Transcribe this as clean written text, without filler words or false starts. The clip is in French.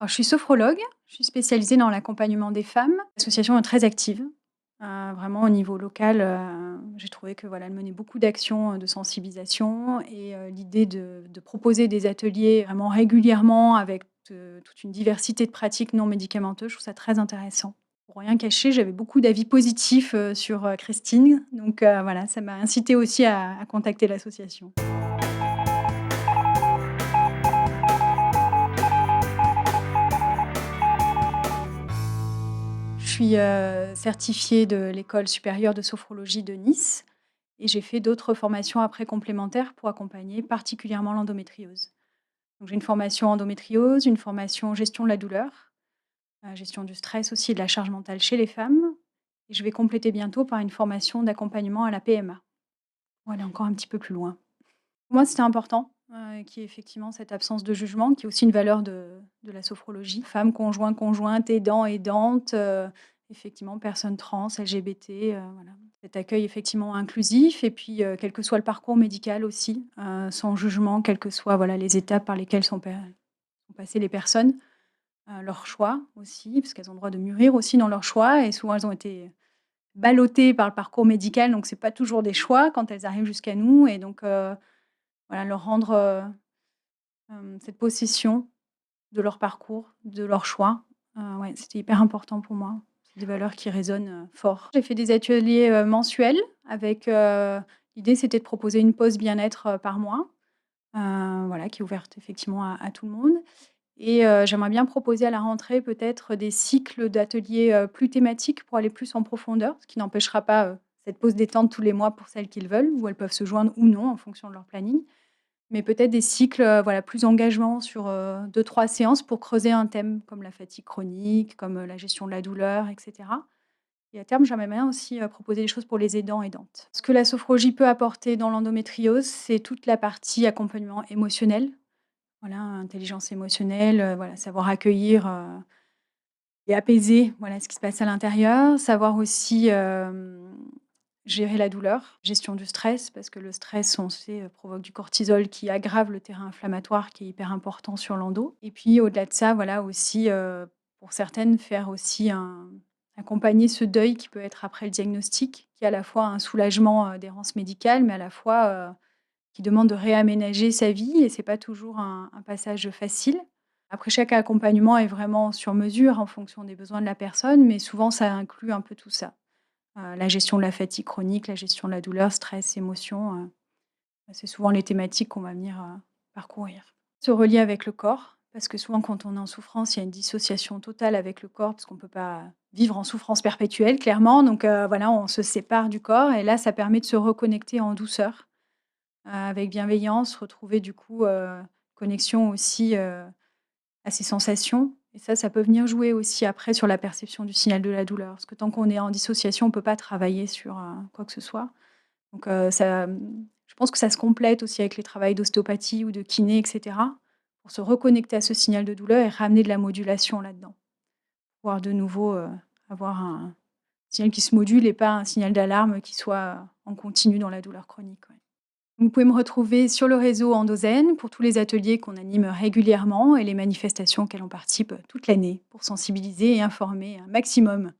Alors, je suis sophrologue, je suis spécialisée dans l'accompagnement des femmes. L'association est très active, vraiment au niveau local, j'ai trouvé que, voilà, elle menait beaucoup d'actions, de sensibilisation et l'idée de proposer des ateliers vraiment régulièrement avec toute une diversité de pratiques non médicamenteuses, je trouve ça très intéressant. Pour rien cacher, j'avais beaucoup d'avis positifs, sur, Christine, donc voilà, ça m'a incitée aussi à contacter l'association. Je suis, certifiée de l'École supérieure de sophrologie de Nice et j'ai fait d'autres formations après complémentaires pour accompagner particulièrement l'endométriose. Donc j'ai une formation endométriose, une formation gestion de la douleur, gestion du stress aussi et de la charge mentale chez les femmes et je vais compléter bientôt par une formation d'accompagnement à la PMA. Voilà, encore un petit peu plus loin. Pour moi, c'était important, qu'il y ait effectivement cette absence de jugement, qui est aussi une valeur de la sophrologie. Femme, conjoint, conjointe, aidant, aidante, effectivement, personnes trans, LGBT, voilà. Cet accueil effectivement inclusif et puis, quel que soit le parcours médical aussi, sans jugement, quelles que soient, voilà, les étapes par lesquelles sont passées les personnes, leur choix aussi, parce qu'elles ont le droit de mûrir aussi dans leur choix et souvent elles ont été ballottées par le parcours médical, donc c'est pas toujours des choix quand elles arrivent jusqu'à nous et donc voilà, leur rendre, cette possession de leur parcours, de leur choix. Ouais, c'était hyper important pour moi. C'est des valeurs qui résonnent, fort. J'ai fait des ateliers, mensuels avec, l'idée c'était de proposer une pause bien-être, par mois, voilà, qui est ouverte effectivement à tout le monde et j'aimerais bien proposer à la rentrée peut-être des cycles d'ateliers, plus thématiques pour aller plus en profondeur, ce qui n'empêchera pas, cette pause détente tous les mois pour celles qui le veulent, où elles peuvent se joindre ou non en fonction de leur planning. Mais peut-être des cycles, voilà, plus engagements sur, 2-3 séances pour creuser un thème comme la fatigue chronique, comme, la gestion de la douleur et cetera et à terme, j'aimerais bien aussi, proposer des choses pour les aidants, aidantes. Ce que la sophrologie peut apporter dans l'endométriose, c'est toute la partie accompagnement émotionnel, voilà, intelligence émotionnelle, voilà, savoir accueillir, et apaiser, voilà, ce qui se passe à l'intérieur. Savoir aussi, gérer la douleur, gestion du stress, parce que le stress, on sait, provoque du cortisol qui aggrave le terrain inflammatoire qui est hyper important sur l'endo et puis au-delà de ça, voilà aussi, pour certaines, faire aussi accompagner ce deuil qui peut être après le diagnostic, qui est à la fois un soulagement, d'errance médicale, mais à la fois, qui demande de réaménager sa vie et c'est pas toujours un passage facile. Après, chaque accompagnement est vraiment sur mesure en fonction des besoins de la personne, mais souvent ça inclut un peu tout ça. La gestion de la fatigue chronique, la gestion de la douleur, stress, émotions, c'est souvent les thématiques qu'on va venir, parcourir. Se relier avec le corps, parce que souvent quand on est en souffrance, il y a une dissociation totale avec le corps, parce qu'on ne peut pas vivre en souffrance perpétuelle clairement, donc voilà, on se sépare du corps et là, ça permet de se reconnecter en douceur, avec bienveillance, retrouver du coup, connexion aussi, à ses sensations et ça peut venir jouer aussi après sur la perception du signal de la douleur. Parce que tant qu'on est en dissociation, on peut pas travailler sur, quoi que ce soit. Donc je pense que ça se complète aussi avec les travails d'ostéopathie ou de kiné et cetera, pour se reconnecter à ce signal de douleur et ramener de la modulation là-dedans. Pouvoir de nouveau, avoir un signal qui se module et pas un signal d'alarme qui soit, en continu dans la douleur chronique, ouais. Vous pouvez me retrouver sur le réseau Endozen pour tous les ateliers qu'on anime régulièrement et les manifestations auxquelles on participe toute l'année pour sensibiliser et informer un maximum.